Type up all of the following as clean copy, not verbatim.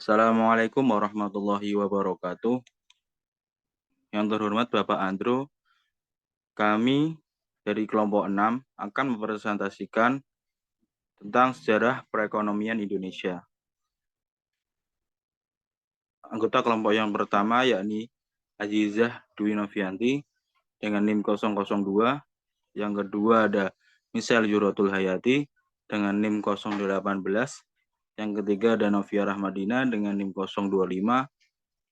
Assalamualaikum warahmatullahi wabarakatuh. Yang terhormat Bapak Andro, kami dari kelompok 6 akan mempresentasikan tentang sejarah perekonomian Indonesia. Anggota kelompok yang pertama yakni Azizah Dwi Novianti dengan NIM 002. Yang kedua ada Michelle Yuratul Hayati dengan NIM 018. Yang ketiga ada Novia Rahmadina dengan NIM 025.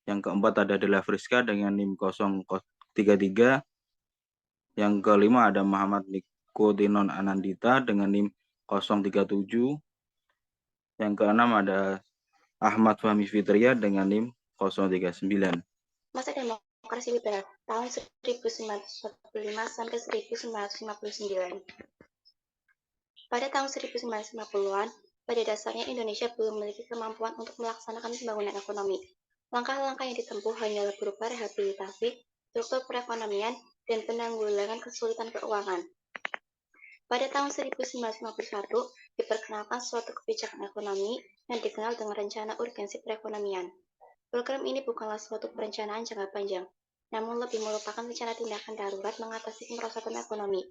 Yang keempat ada Della Friska dengan NIM 033. Yang kelima ada Muhammad Nikotinon Anandita dengan NIM 037. Yang keenam ada Ahmad Fahmi Fitria dengan NIM 039. Masa Demokrasi Liberal tahun 1945 sampai 1959. Pada tahun 1950-an, pada dasarnya Indonesia belum memiliki kemampuan untuk melaksanakan pembangunan ekonomi. Langkah-langkah yang ditempuh hanyalah berupa rehabilitasi, struktur perekonomian, dan penanggulangan kesulitan keuangan. Pada tahun 1951, diperkenalkan suatu kebijakan ekonomi yang dikenal dengan Rencana Urgensi Perekonomian. Program ini bukanlah suatu perencanaan jangka panjang, namun lebih merupakan rencana tindakan darurat mengatasi kemerosotan ekonomi.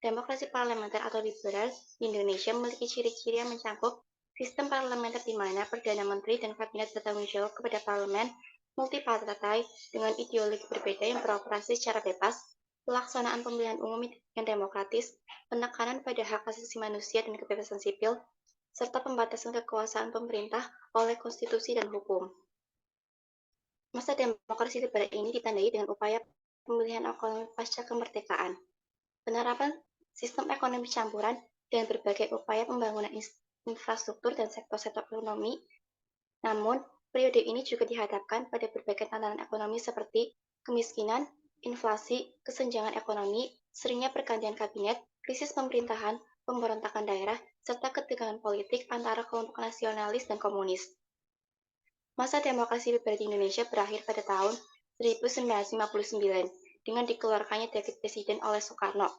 Demokrasi parlementer atau liberal di Indonesia memiliki ciri-ciri yang mencakup sistem parlementer di mana Perdana Menteri dan Kabinet bertanggung jawab kepada parlemen, multipartai dengan ideologi berbeda yang beroperasi secara bebas, pelaksanaan pemilihan umum yang demokratis, penekanan pada hak asasi manusia dan kebebasan sipil, serta pembatasan kekuasaan pemerintah oleh konstitusi dan hukum. Masa demokrasi liberal ini ditandai dengan upaya pemilihan ekonomi pasca kemerdekaan, penerapan sistem ekonomi campuran, dan berbagai upaya pembangunan infrastruktur dan sektor-sektor ekonomi. Namun, periode ini juga dihadapkan pada berbagai tantangan ekonomi seperti kemiskinan, inflasi, kesenjangan ekonomi, seringnya pergantian kabinet, krisis pemerintahan, pemberontakan daerah, serta ketegangan politik antara kelompok nasionalis dan komunis. Masa demokrasi liberal di Indonesia berakhir pada tahun 1959 dengan dikeluarkannya dekret presiden oleh Soekarno.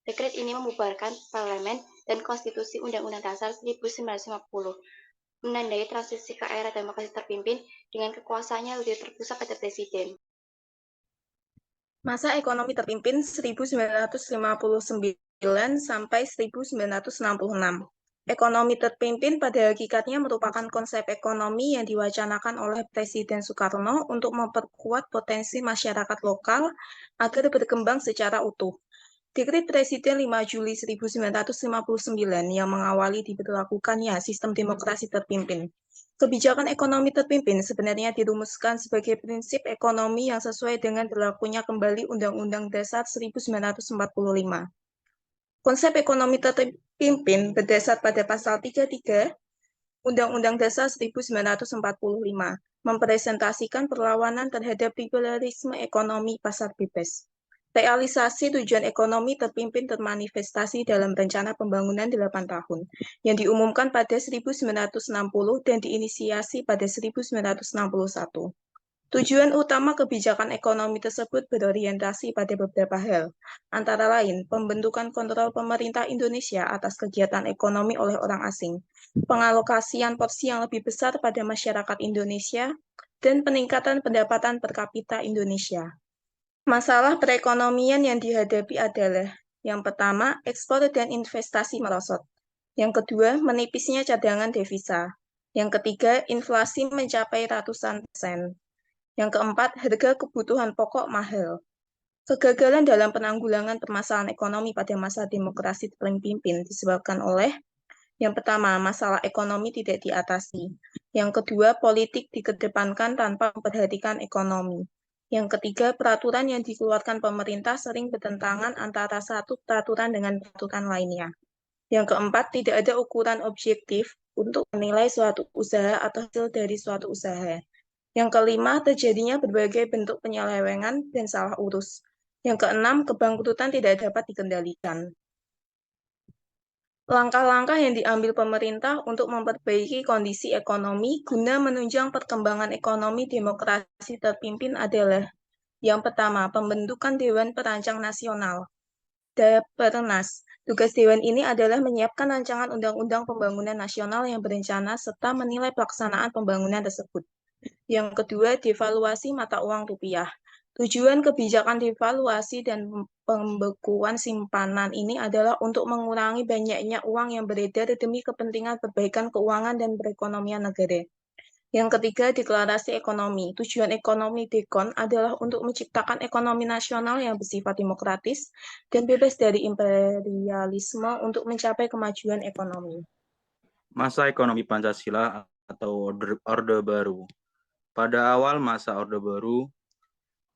Dekret ini membubarkan parlemen dan konstitusi Undang-Undang Dasar 1950, menandai transisi ke era demokrasi terpimpin dengan kekuasaannya lebih terpusat pada presiden. Masa ekonomi terpimpin 1959 sampai 1966. Ekonomi terpimpin pada hakikatnya merupakan konsep ekonomi yang diwacanakan oleh Presiden Soekarno untuk memperkuat potensi masyarakat lokal agar berkembang secara utuh. Dekret Presiden 5 Juli 1959 yang mengawali diberlakukannya sistem demokrasi terpimpin. Kebijakan ekonomi terpimpin sebenarnya dirumuskan sebagai prinsip ekonomi yang sesuai dengan berlakunya kembali Undang-Undang Dasar 1945. Konsep ekonomi terpimpin berdasar pada pasal 33 Undang-Undang Dasar 1945, mempresentasikan perlawanan terhadap liberalisme ekonomi pasar bebas. Realisasi tujuan ekonomi terpimpin termanifestasi dalam rencana pembangunan 8 tahun, yang diumumkan pada 1960 dan diinisiasi pada 1961. Tujuan utama kebijakan ekonomi tersebut berorientasi pada beberapa hal, antara lain pembentukan kontrol pemerintah Indonesia atas kegiatan ekonomi oleh orang asing, pengalokasian porsi yang lebih besar pada masyarakat Indonesia, dan peningkatan pendapatan per kapita Indonesia. Masalah perekonomian yang dihadapi adalah, yang pertama, ekspor dan investasi merosot. Yang kedua, menipisnya cadangan devisa. Yang ketiga, inflasi mencapai ratusan persen. Yang keempat, harga kebutuhan pokok mahal. Kegagalan dalam penanggulangan permasalahan ekonomi pada masa demokrasi terpimpin disebabkan oleh yang pertama, masalah ekonomi tidak diatasi. Yang kedua, politik dikedepankan tanpa memperhatikan ekonomi. Yang ketiga, peraturan yang dikeluarkan pemerintah sering bertentangan antara satu peraturan dengan peraturan lainnya. Yang keempat, tidak ada ukuran objektif untuk menilai suatu usaha atau hasil dari suatu usaha. Yang kelima, terjadinya berbagai bentuk penyelewengan dan salah urus. Yang keenam, kebangkrutan tidak dapat dikendalikan. Langkah-langkah yang diambil pemerintah untuk memperbaiki kondisi ekonomi guna menunjang perkembangan ekonomi demokrasi terpimpin adalah yang pertama, pembentukan Dewan Perancang Nasional, Depernas, Tugas Dewan ini adalah menyiapkan rancangan undang-undang pembangunan nasional yang berencana serta menilai pelaksanaan pembangunan tersebut. Yang kedua, devaluasi mata uang rupiah. Tujuan kebijakan devaluasi dan pembekuan simpanan ini adalah untuk mengurangi banyaknya uang yang beredar demi kepentingan perbaikan keuangan dan perekonomian negara. Yang ketiga, deklarasi ekonomi. Tujuan ekonomi DEKON adalah untuk menciptakan ekonomi nasional yang bersifat demokratis dan bebas dari imperialisme untuk mencapai kemajuan ekonomi. Masa ekonomi Pancasila atau Orde Baru. Pada awal masa Orde Baru,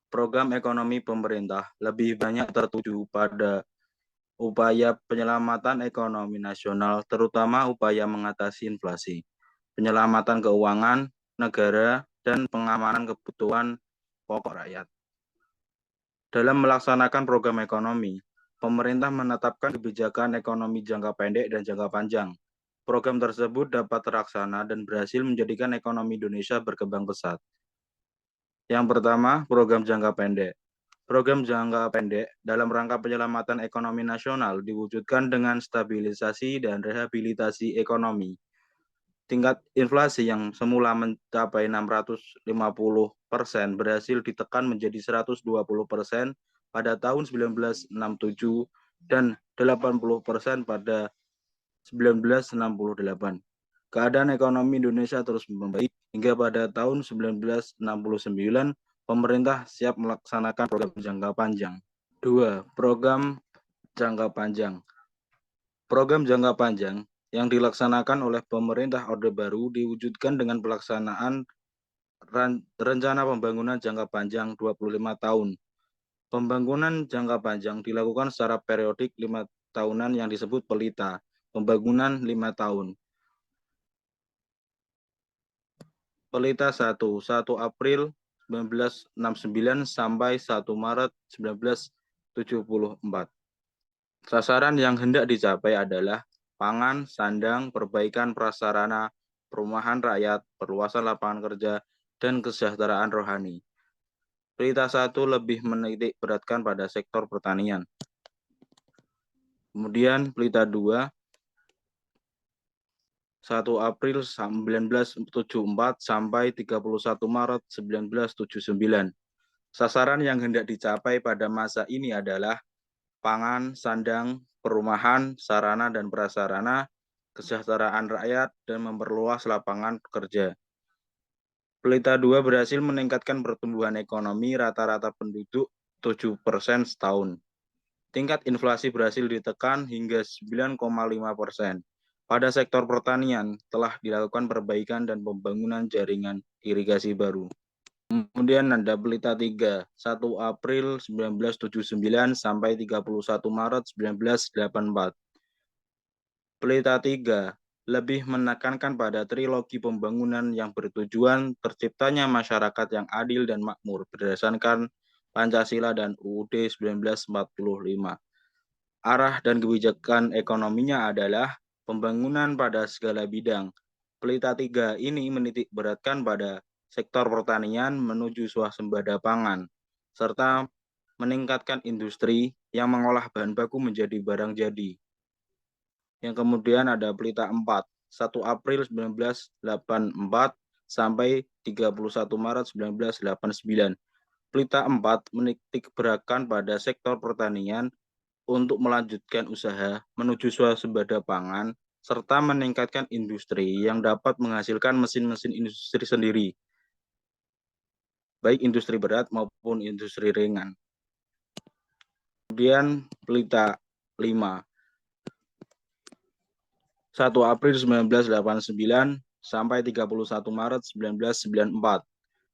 program ekonomi pemerintah lebih banyak tertuju pada upaya penyelamatan ekonomi nasional, terutama upaya mengatasi inflasi, penyelamatan keuangan negara, dan pengamanan kebutuhan pokok rakyat. Dalam melaksanakan program ekonomi, pemerintah menetapkan kebijakan ekonomi jangka pendek dan jangka panjang. Program tersebut dapat terlaksana dan berhasil menjadikan ekonomi Indonesia berkembang pesat. Yang pertama, program jangka pendek. Program jangka pendek dalam rangka penyelamatan ekonomi nasional diwujudkan dengan stabilisasi dan rehabilitasi ekonomi. Tingkat inflasi yang semula mencapai 650% berhasil ditekan menjadi 120% pada tahun 1967 dan 80% pada 1968. Keadaan ekonomi Indonesia terus membaik hingga pada tahun 1969 pemerintah siap melaksanakan program jangka panjang. 2. Program jangka panjang. Program jangka panjang yang dilaksanakan oleh pemerintah Orde Baru diwujudkan dengan pelaksanaan rencana pembangunan jangka panjang 25 tahun. Pembangunan jangka panjang dilakukan secara periodik 5 tahunan yang disebut pelita. Pembangunan 5 tahun. Pelita 1, 1 April 1969 sampai 1 Maret 1974. Sasaran yang hendak dicapai adalah pangan, sandang, perbaikan prasarana, perumahan rakyat, perluasan lapangan kerja, dan kesejahteraan rohani. Pelita 1 lebih menitik beratkan pada sektor pertanian. Kemudian pelita 2, 1 April 1974 sampai 31 Maret 1979. Sasaran yang hendak dicapai pada masa ini adalah pangan, sandang, perumahan, sarana dan prasarana, kesejahteraan rakyat, dan memperluas lapangan kerja. Pelita 2 berhasil meningkatkan pertumbuhan ekonomi rata-rata penduduk 7% setahun. Tingkat inflasi berhasil ditekan hingga 9,5%. Pada sektor pertanian telah dilakukan perbaikan dan pembangunan jaringan irigasi baru. Kemudian ada pelita 3, 1 April 1979 sampai 31 Maret 1984. Pelita 3 lebih menekankan pada trilogi pembangunan yang bertujuan terciptanya masyarakat yang adil dan makmur berdasarkan Pancasila dan UUD 1945. Arah dan kebijakan ekonominya adalah pembangunan pada segala bidang. Pelita 3 ini menitik beratkan pada sektor pertanian menuju swasembada pangan, serta meningkatkan industri yang mengolah bahan baku menjadi barang jadi. Yang kemudian ada pelita 4, 1 April 1984 sampai 31 Maret 1989. Pelita 4 menitik beratkan pada sektor pertanian untuk melanjutkan usaha menuju swasembada pangan, serta meningkatkan industri yang dapat menghasilkan mesin-mesin industri sendiri, baik industri berat maupun industri ringan. Kemudian pelita 5, 1 April 1989 sampai 31 Maret 1994.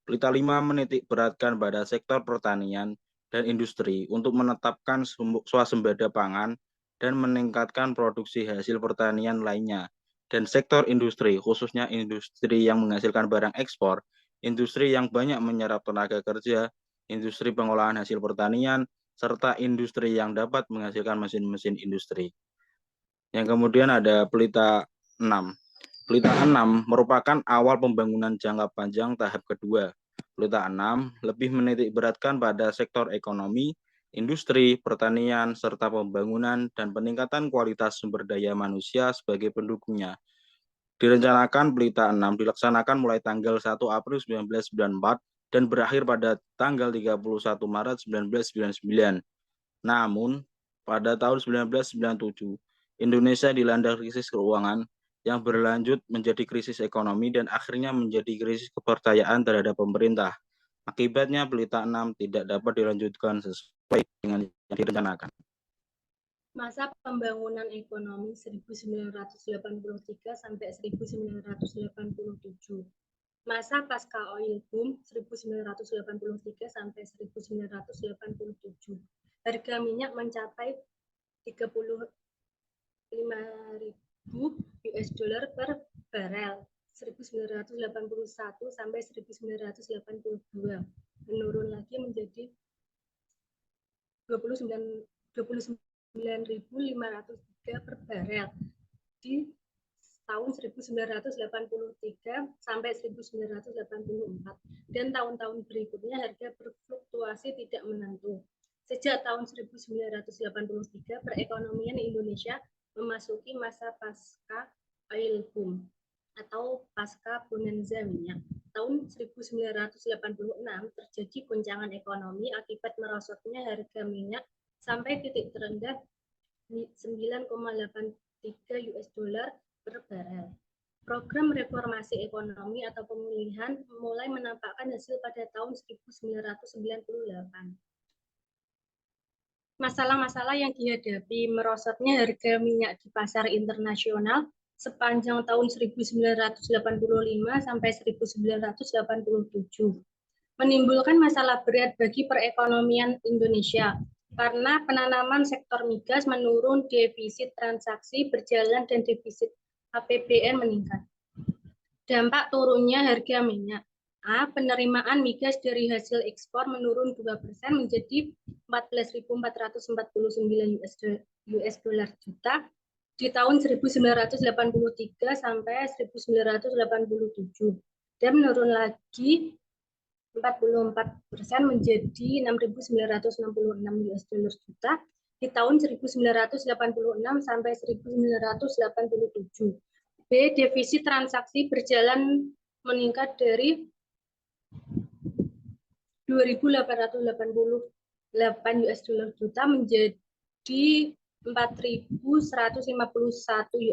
Pelita 5 menitik beratkan pada sektor pertanian dan industri untuk menetapkan swasembada pangan dan meningkatkan produksi hasil pertanian lainnya. Dan sektor industri, khususnya industri yang menghasilkan barang ekspor, industri yang banyak menyerap tenaga kerja, industri pengolahan hasil pertanian, serta industri yang dapat menghasilkan mesin-mesin industri. Yang kemudian ada pelita 6. Pelita 6 merupakan awal pembangunan jangka panjang tahap kedua. Pelita 6 lebih menitik beratkan pada sektor ekonomi, industri, pertanian, serta pembangunan dan peningkatan kualitas sumber daya manusia sebagai pendukungnya. Direncanakan Pelita 6 dilaksanakan mulai tanggal 1 April 1994 dan berakhir pada tanggal 31 Maret 1999. Namun, pada tahun 1997, Indonesia dilanda krisis keuangan yang berlanjut menjadi krisis ekonomi dan akhirnya menjadi krisis kepercayaan terhadap pemerintah. Akibatnya, Pelita 6 tidak dapat dilanjutkan sesuai dengan yang direncanakan. Masa pembangunan ekonomi 1983 sampai 1987. Masa pasca oil boom 1983 sampai 1987. Harga minyak mencapai 35.000 US dollar per barel 1981 sampai 1982. Menurun lagi menjadi 29.503 per barel di tahun 1983 sampai 1984 dan tahun-tahun berikutnya harga berfluktuasi tidak menentu. Sejak tahun 1983 perekonomian Indonesia memasuki masa pasca oil boom atau pasca bonanza minyak. Tahun 1986 terjadi goncangan ekonomi akibat merosotnya harga minyak sampai titik terendah 9,83 US dollar per barel. Program reformasi ekonomi atau pemulihan mulai menampakkan hasil pada tahun 1998. Masalah-masalah yang dihadapi merosotnya harga minyak di pasar internasional sepanjang tahun 1985 sampai 1987 menimbulkan masalah berat bagi perekonomian Indonesia karena penanaman sektor migas menurun, defisit transaksi berjalan dan defisit APBN meningkat. Dampak turunnya harga minyak. A. Penerimaan migas dari hasil ekspor menurun 2% menjadi 14.449 US dollar juta di tahun 1983 sampai 1987 dan menurun lagi 44% menjadi 6.966 US dollar juta di tahun 1986 sampai 1987. B. Defisit transaksi berjalan meningkat dari 2.888 US dollar juta menjadi 4.151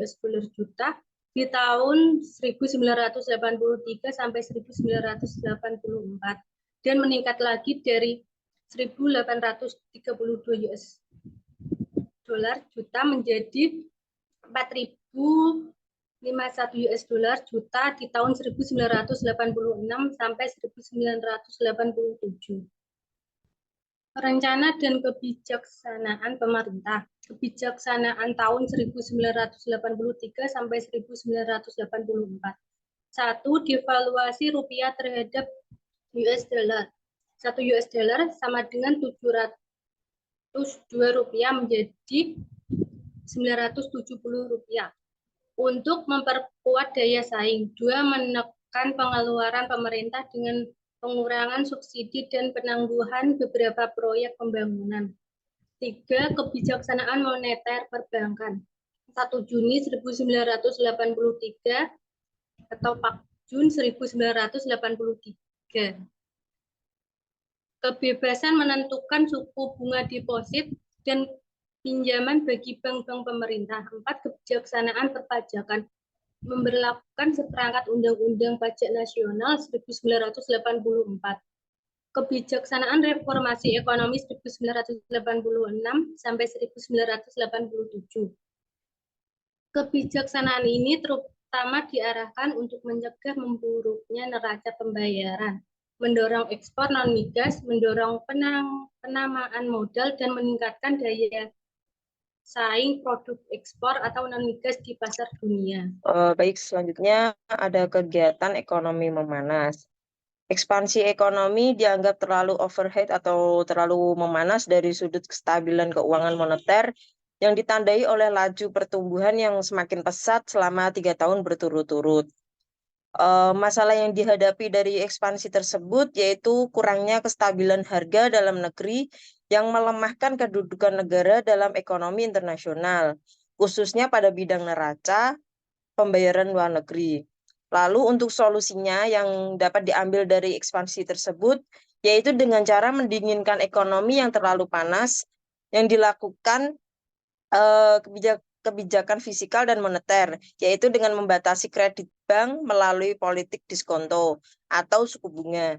US dollar juta di tahun 1983 sampai 1984 dan meningkat lagi dari 1.832 US dollar juta menjadi 4.051 US dollar juta di tahun 1986 sampai 1987. Rencana dan kebijaksanaan pemerintah. Kebijaksanaan tahun 1983 sampai 1984. 1. Devaluasi rupiah terhadap US dollar. 1 US dollar sama dengan 702 rupiah menjadi 970 rupiah. Untuk memperkuat daya saing. 2. Menekan pengeluaran pemerintah dengan pengurangan subsidi dan penangguhan beberapa proyek pembangunan. 3. Kebijaksanaan moneter perbankan. 1 Juni 1983 atau 4 Jun 1983. Kebebasan menentukan suku bunga deposit dan pinjaman bagi bank-bank pemerintah. 4. Kebijaksanaan perpajakan. Memberlakukan seperangkat Undang-Undang Pajak Nasional 1984. Kebijaksanaan reformasi ekonomi 1986 sampai 1987. Kebijaksanaan ini terutama diarahkan untuk mencegah memburuknya neraca pembayaran, mendorong ekspor non-migas, mendorong penamaan modal, dan meningkatkan daya saing produk ekspor atau non-migas di pasar dunia. Baik, selanjutnya ada kegiatan ekonomi memanas. Ekspansi ekonomi dianggap terlalu overhead atau terlalu memanas dari sudut kestabilan keuangan moneter yang ditandai oleh laju pertumbuhan yang semakin pesat selama 3 tahun berturut-turut. Masalah yang dihadapi dari ekspansi tersebut yaitu kurangnya kestabilan harga dalam negeri yang melemahkan kedudukan negara dalam ekonomi internasional, khususnya pada bidang neraca, pembayaran luar negeri. Lalu untuk solusinya yang dapat diambil dari ekspansi tersebut, yaitu dengan cara mendinginkan ekonomi yang terlalu panas, yang dilakukan kebijakan fiskal dan moneter, yaitu dengan membatasi kredit bank melalui politik diskonto atau suku bunga.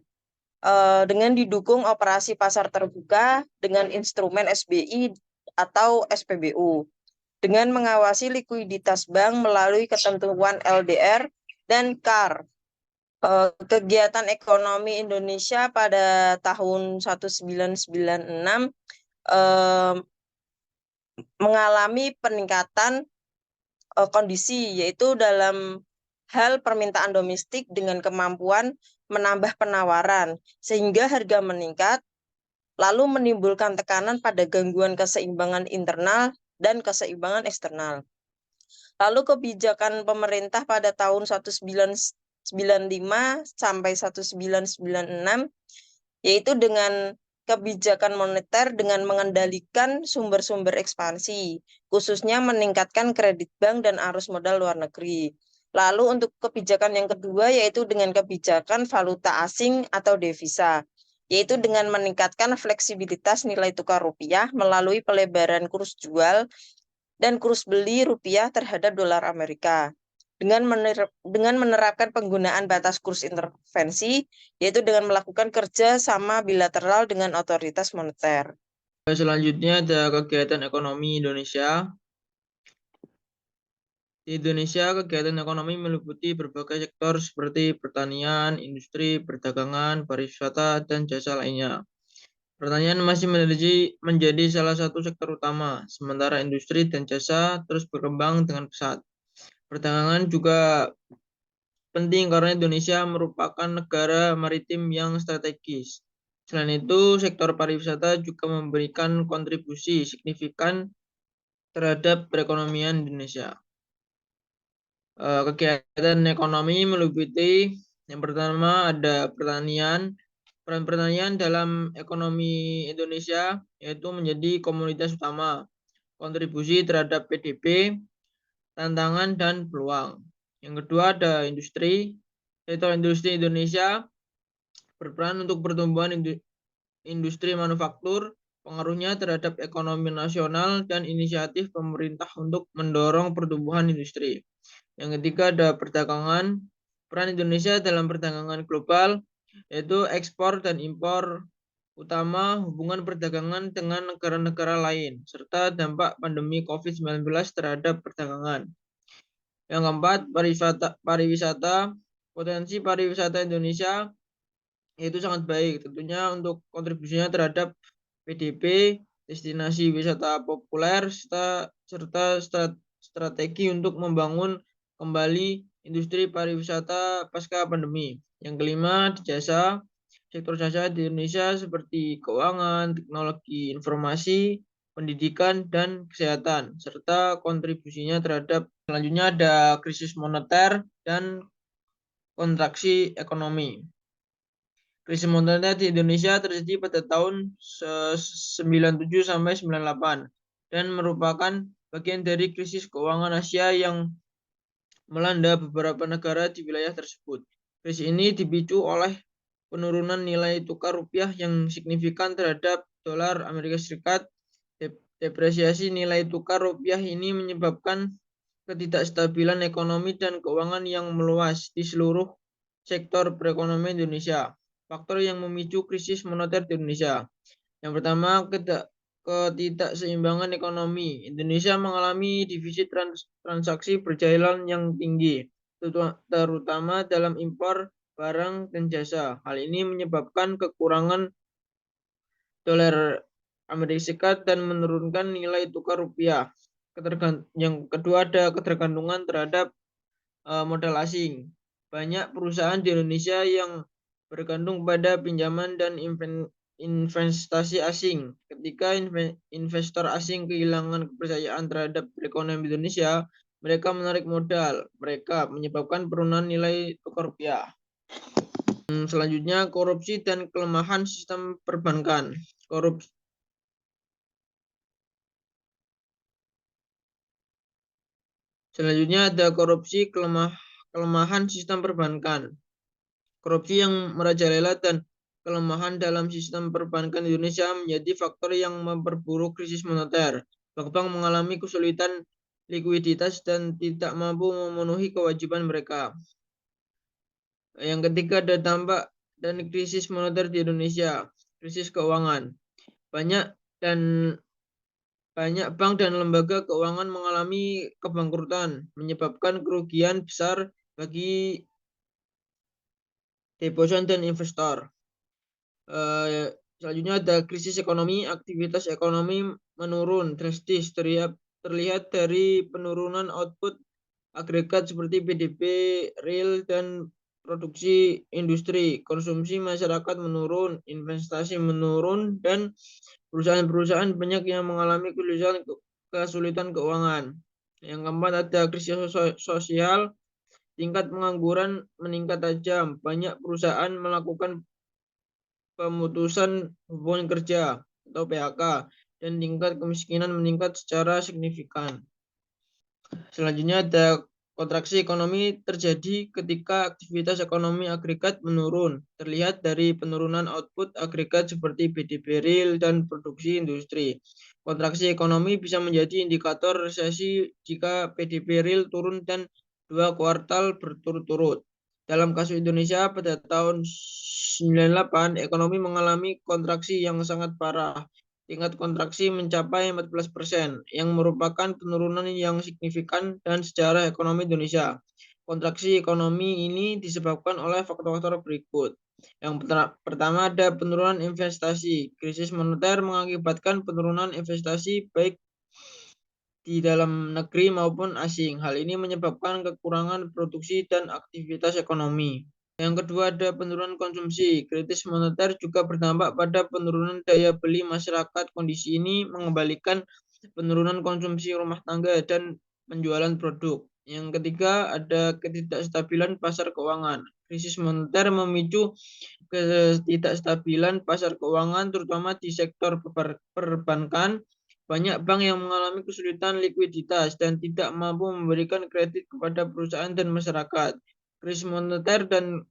Dengan didukung operasi pasar terbuka dengan instrumen SBI atau SPBU, dengan mengawasi likuiditas bank melalui ketentuan LDR dan CAR. Kegiatan ekonomi Indonesia pada tahun 1996 mengalami peningkatan kondisi, yaitu dalam hal permintaan domestik dengan kemampuan menambah penawaran, sehingga harga meningkat, lalu menimbulkan tekanan pada gangguan keseimbangan internal dan keseimbangan eksternal. Lalu kebijakan pemerintah pada tahun 1995 sampai 1996, yaitu dengan kebijakan moneter dengan mengendalikan sumber-sumber ekspansi, khususnya meningkatkan kredit bank dan arus modal luar negeri. Lalu untuk kebijakan yang kedua yaitu dengan kebijakan valuta asing atau devisa, yaitu dengan meningkatkan fleksibilitas nilai tukar rupiah melalui pelebaran kurs jual dan kurs beli rupiah terhadap dolar Amerika. Dengan menerapkan penggunaan batas kurs intervensi, yaitu dengan melakukan kerja sama bilateral dengan otoritas moneter. Selanjutnya ada kegiatan ekonomi Indonesia. Di Indonesia, kegiatan ekonomi meliputi berbagai sektor seperti pertanian, industri, perdagangan, pariwisata, dan jasa lainnya. Pertanian masih menjadi salah satu sektor utama, sementara industri dan jasa terus berkembang dengan pesat. Perdagangan juga penting karena Indonesia merupakan negara maritim yang strategis. Selain itu, sektor pariwisata juga memberikan kontribusi signifikan terhadap perekonomian Indonesia. Kegiatan ekonomi meliputi yang pertama ada pertanian. Peran pertanian dalam ekonomi Indonesia yaitu menjadi komoditas utama, kontribusi terhadap PDB, tantangan dan peluang. Yang kedua ada industri. Sektor industri Indonesia berperan untuk pertumbuhan industri manufaktur, pengaruhnya terhadap ekonomi nasional dan inisiatif pemerintah untuk mendorong pertumbuhan industri. Yang ketiga ada perdagangan. Peran Indonesia dalam perdagangan global yaitu ekspor dan impor utama, hubungan perdagangan dengan negara-negara lain, serta dampak pandemi COVID-19 terhadap perdagangan. Yang keempat, pariwisata. Potensi pariwisata Indonesia yaitu sangat baik, tentunya untuk kontribusinya terhadap PDB, destinasi wisata populer, serta strategi untuk membangun kembali industri pariwisata pasca pandemi. Yang kelima, di jasa. Sektor jasa di Indonesia seperti keuangan, teknologi informasi, pendidikan, dan kesehatan, serta kontribusinya terhadap selanjutnya ada krisis moneter dan kontraksi ekonomi. Krisis moneter di Indonesia terjadi pada tahun 97 sampai 98 dan merupakan bagian dari krisis keuangan Asia yang melanda beberapa negara di wilayah tersebut. Krisis ini dipicu oleh penurunan nilai tukar rupiah yang signifikan terhadap dolar Amerika Serikat. Depresiasi nilai tukar rupiah ini menyebabkan ketidakstabilan ekonomi dan keuangan yang meluas di seluruh sektor perekonomian Indonesia. Faktor yang memicu krisis moneter di Indonesia. Yang pertama, ketidakseimbangan ekonomi. Indonesia mengalami defisit transaksi berjalan yang tinggi, terutama dalam impor barang dan jasa. Hal ini menyebabkan kekurangan dolar Amerika Serikat dan menurunkan nilai tukar rupiah. Yang kedua ada ketergantungan terhadap modal asing. Banyak perusahaan di Indonesia yang bergantung pada pinjaman dan investasi asing. Ketika investor asing kehilangan kepercayaan terhadap perekonomian Indonesia, mereka menarik modal mereka, menyebabkan penurunan nilai tukar rupiah. Selanjutnya, korupsi dan kelemahan sistem perbankan. Selanjutnya ada korupsi, kelemahan sistem perbankan. Korupsi yang merajalela dan kelemahan dalam sistem perbankan Indonesia menjadi faktor yang memperburuk krisis moneter. Bank-bank mengalami kesulitan likuiditas dan tidak mampu memenuhi kewajiban mereka. Yang ketiga ada dampak dan krisis moneter di Indonesia, krisis keuangan. Banyak bank dan lembaga keuangan mengalami kebangkrutan, menyebabkan kerugian besar bagi deposan dan investor. Selanjutnya ada krisis ekonomi, aktivitas ekonomi menurun drastis, terlihat dari penurunan output agregat seperti PDB real dan produksi industri. Konsumsi masyarakat menurun, investasi menurun, dan perusahaan-perusahaan banyak yang mengalami kesulitan keuangan. Yang keempat ada krisis sosial, tingkat pengangguran meningkat tajam. Banyak perusahaan melakukan pemutusan hubungan kerja atau PHK dan tingkat kemiskinan meningkat secara signifikan. Selanjutnya ada kontraksi ekonomi terjadi ketika aktivitas ekonomi agregat menurun, terlihat dari penurunan output agregat seperti PDB real dan produksi industri. Kontraksi ekonomi bisa menjadi indikator resesi jika PDB real turun dan 2 kuartal berturut-turut. Dalam kasus Indonesia pada tahun 98, ekonomi mengalami kontraksi yang sangat parah. Tingkat kontraksi mencapai 14%, yang merupakan penurunan yang signifikan dan sejarah ekonomi Indonesia. Kontraksi ekonomi ini disebabkan oleh faktor-faktor berikut. Yang pertama ada penurunan investasi. Krisis moneter mengakibatkan penurunan investasi baik di dalam negeri maupun asing. Hal ini menyebabkan kekurangan produksi dan aktivitas ekonomi. Yang kedua ada penurunan konsumsi. Krisis moneter juga berdampak pada penurunan daya beli masyarakat. Kondisi ini mengembalikan penurunan konsumsi rumah tangga dan penjualan produk. Yang ketiga ada ketidakstabilan pasar keuangan. Krisis moneter memicu ketidakstabilan pasar keuangan terutama di sektor perbankan. Banyak bank yang mengalami kesulitan likuiditas dan tidak mampu memberikan kredit kepada perusahaan dan masyarakat. Krisis moneter dan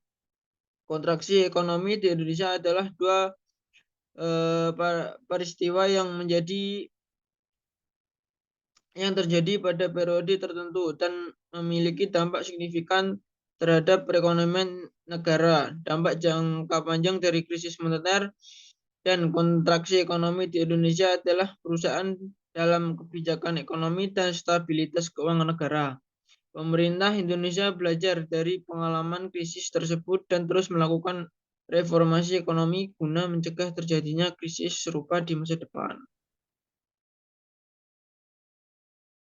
kontraksi ekonomi di Indonesia adalah dua peristiwa yang terjadi pada periode tertentu dan memiliki dampak signifikan terhadap perekonomian negara. Dampak jangka panjang dari krisis moneter dan kontraksi ekonomi di Indonesia adalah perusahaan dalam kebijakan ekonomi dan stabilitas keuangan negara. Pemerintah Indonesia belajar dari pengalaman krisis tersebut dan terus melakukan reformasi ekonomi guna mencegah terjadinya krisis serupa di masa depan.